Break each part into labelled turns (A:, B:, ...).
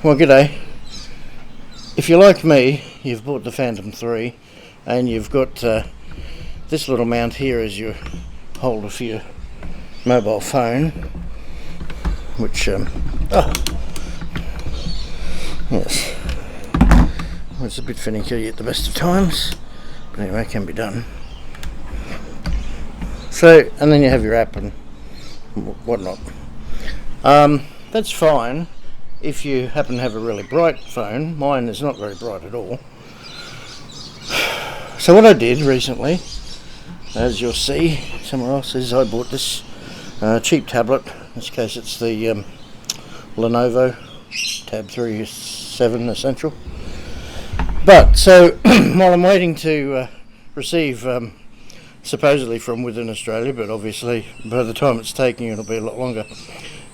A: Well, g'day. If you're like me, you've bought the Phantom 3 and you've got this little mount here as your holder for your mobile phone, which yes, it's a bit finicky at the best of times, but anyway, it can be done. So, and then you have your app and whatnot. That's fine if you happen to have a really bright phone. Mine is not very bright at all. So what I did recently, as you'll see somewhere else, is I bought this cheap tablet. In this case it's the Lenovo Tab 37 Essential. But so while I'm waiting to receive supposedly from within Australia, but obviously by the time it's taking it'll be a lot longer,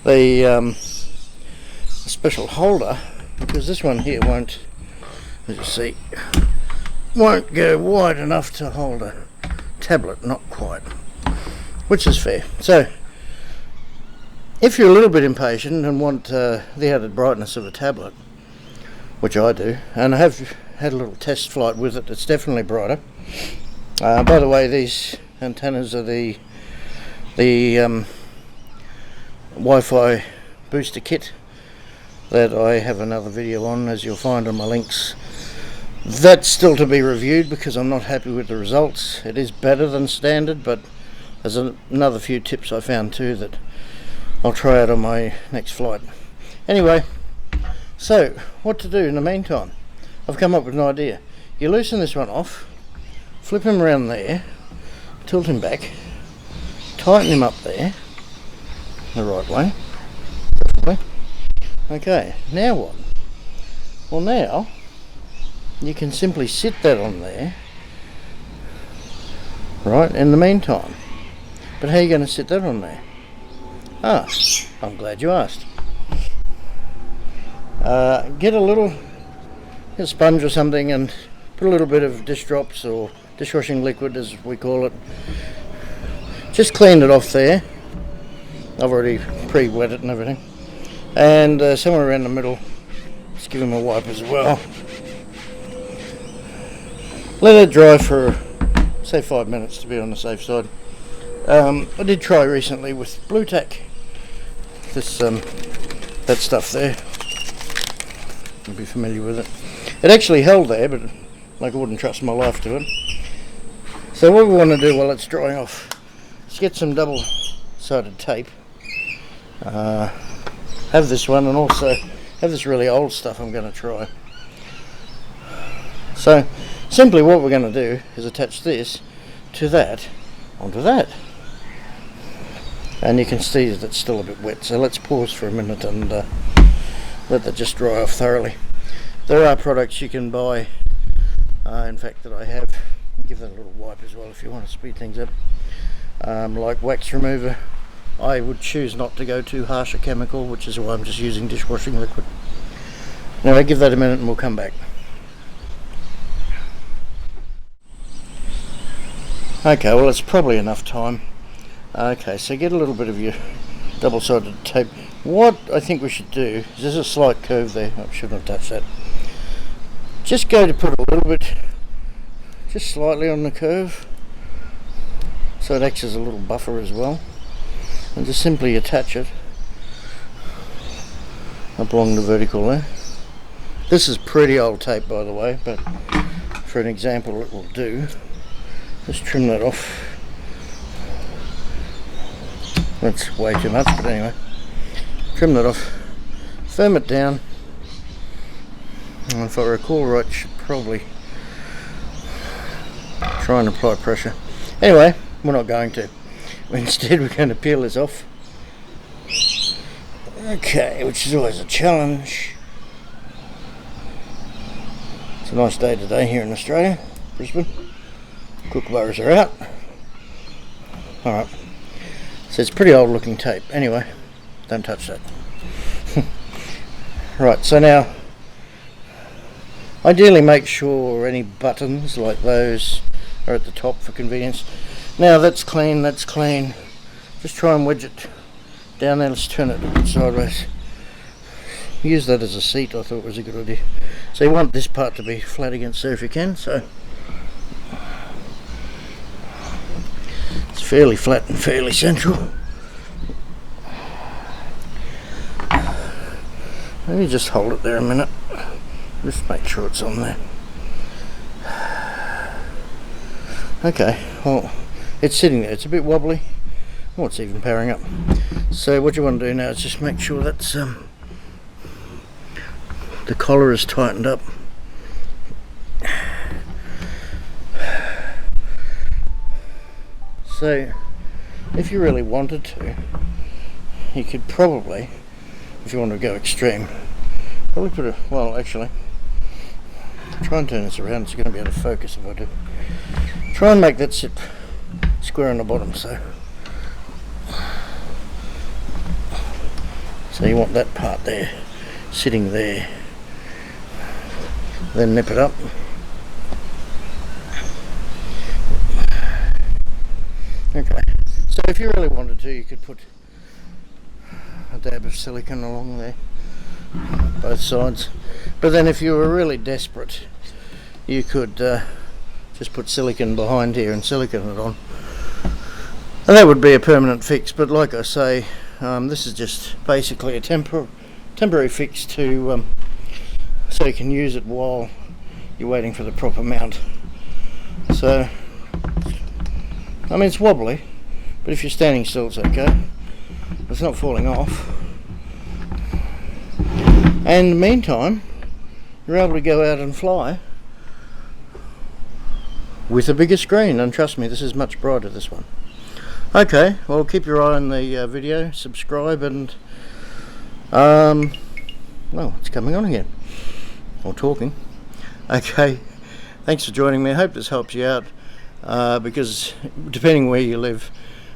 A: the special holder, because this one here won't, as you see, won't go wide enough to hold a tablet, not quite, which is fair. So if you're a little bit impatient and want the added brightness of a tablet, which I do, and I have had a little test flight with it, it's definitely brighter. By the way, these antennas are the Wi-Fi booster kit that I have another video on, as you'll find on my links. That's still to be reviewed because I'm not happy with the results. It is better than standard, but there's another few tips I found too that I'll try out on my next flight. Anyway, so what to do in the meantime? I've come up with an idea. You loosen this one off, flip him around there, tilt him back, tighten him up there the right way, definitely. Okay, now what? Well, now you can simply sit that on there, right, in the meantime. But how are you going to sit that on there? Ah, I'm glad you asked. Get a sponge or something and put a little bit of dish drops or dishwashing liquid, as we call it. Just clean it off there. I've already pre-wet it and everything. And somewhere around the middle, just give him a wipe as well. Let it dry for, say, 5 minutes to be on the safe side. I did try recently with Blue Tack. This that stuff there. You'll be familiar with it. It actually held there, but like I wouldn't trust my life to it. So what we want to do while it's drying off is get some double-sided tape. Have this one, and also have this really old stuff I'm going to try. So simply what we're going to do is attach this to that onto that. And you can see that it's still a bit wet, so let's pause for a minute and let that just dry off thoroughly. There are products you can buy, in fact that I have. Give that a little wipe as well if you want to speed things up, like wax remover. I would choose not to go too harsh a chemical, which is why I'm just using dishwashing liquid. Anyway, give that a minute and we'll come back. Okay, well it's probably enough time. Okay, so get a little bit of your double-sided tape. What I think we should do is, there's a slight curve there. I shouldn't have touched that. Just go to put a little bit, just slightly on the curve, so it acts as a little buffer as well. And just simply attach it up along the vertical there. This is pretty old tape, by the way, but for an example it will do. Just trim that off. That's way too much, but anyway. Trim that off. Firm it down. And if I recall right, should probably try and apply pressure. Anyway, we're not going to. Instead we're going to peel this off. Okay, which is always a challenge. It's a nice day today here in Australia, Brisbane. Kookaburras are out. Alright, so it's pretty old looking tape. Anyway, don't touch that. Right, so now ideally make sure any buttons like those are at the top for convenience. Now that's clean, that's clean. Just try and wedge it down there. Let's turn it a bit sideways. use that as a seat, I thought was a good idea. So you want this part to be flat against there if you can, so it's fairly flat and fairly central. Let me just hold it there a minute, just make sure it's on there. Okay, well, it's sitting there, it's a bit wobbly. Oh, it's even powering up. So what you want to do now is just make sure that's the collar is tightened up. So if you really wanted to, you could probably, if you want to go extreme, probably put a, well actually, try and turn this around, it's going to be out of focus if I do. Try and make that sit square on the bottom, so you want that part there, sitting there, then nip it up. Okay, so if you really wanted to, you could put a dab of silicone along there, both sides. But then if you were really desperate, you could just put silicone behind here and silicone it on. And that would be a permanent fix, but like I say, this is just basically a temporary fix to so you can use it while you're waiting for the proper mount. So, I mean, it's wobbly, but if you're standing still, it's okay. It's not falling off. And in the meantime, you're able to go out and fly with a bigger screen, and trust me, this is much brighter, this one. Okay, well, keep your eye on the video, subscribe, and well, it's coming on again, or talking. Okay, thanks for joining me. I hope this helps you out, because depending where you live,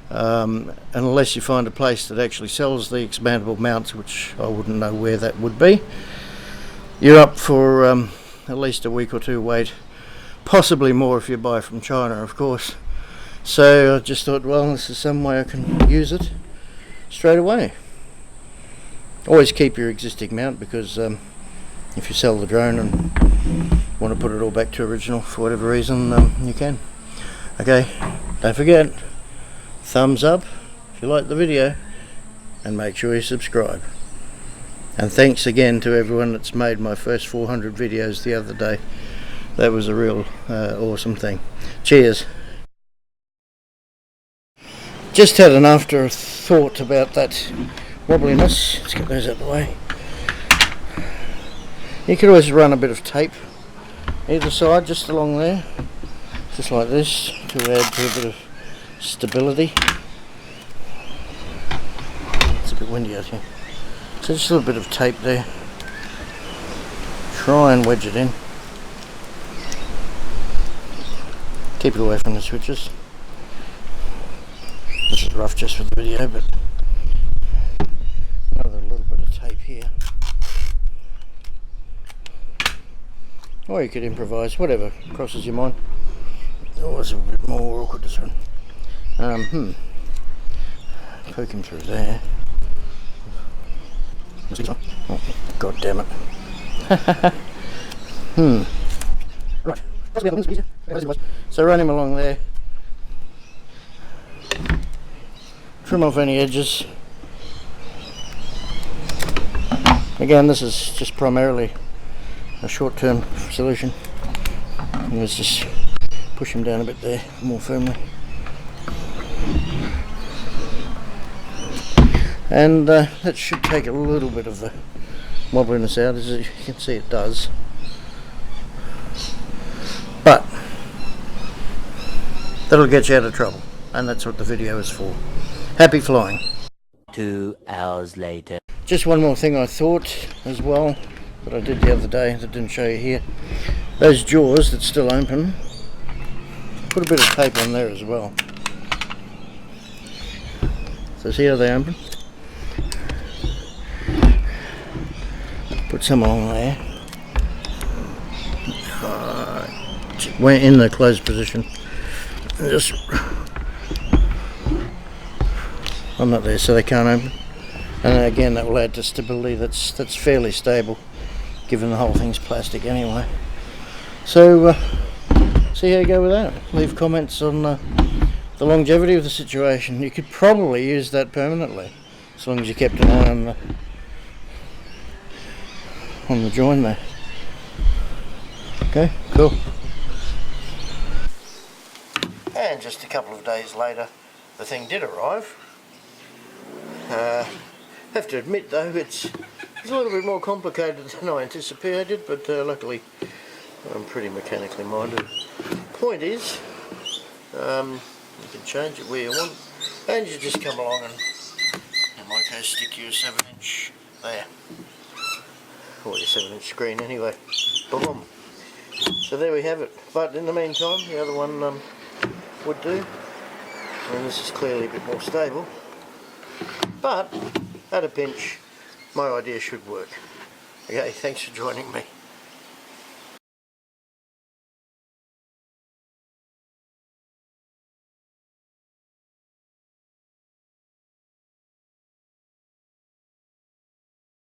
A: unless you find a place that actually sells the expandable mounts, which I wouldn't know where that would be, you're up for at least a week or two wait, possibly more if you buy from China, of course. So I just thought, well, this is some way I can use it straight away. Always keep your existing mount, because if you sell the drone and want to put it all back to original for whatever reason, you can. Okay, don't forget, thumbs up if you like the video, and make sure you subscribe. And thanks again to everyone that's made my first 400 videos the other day. That was a real awesome thing. Cheers. Just had an afterthought about that wobbliness. Let's get those out of the way. You could always run a bit of tape either side, just along there, just like this, to add to a bit of stability. It's a bit windy out here. So just a little bit of tape there. Try and wedge it in. Keep it away from the switches. This is rough just for the video, but another little bit of tape here. Or you could improvise, whatever crosses your mind. Oh, it's a bit more awkward, this one. Poke him through there. Oh, God damn it. Right. So run him along there. Trim off any edges. Again, this is just primarily a short-term solution. Let's just push him down a bit there more firmly. And that should take a little bit of the wobbliness out, as you can see it does. But that'll get you out of trouble, and that's what the video is for. Happy flying.
B: 2 hours later.
A: Just one more thing I thought as well that I did the other day that didn't show you here. Those jaws that still open, put a bit of tape on there as well. So see how they open? Put some along there. Went in the closed position. And just on that there so they can't open. And again, that will add to stability. That's fairly stable, given the whole thing's plastic anyway. So see how you go with that. Leave comments on the longevity of the situation. You could probably use that permanently, as long as you kept an eye on the join there. Okay, cool. And just a couple of days later, the thing did arrive. Have to admit though, it's a little bit more complicated than I anticipated, but luckily I'm pretty mechanically minded. Point is, you can change it where you want, and you just come along and, in my case, stick your 7-inch there, or your 7-inch screen anyway. Boom. So there we have it. But in the meantime, the other one would do, and this is clearly a bit more stable. But at a pinch, my idea should work. Okay, thanks for joining me.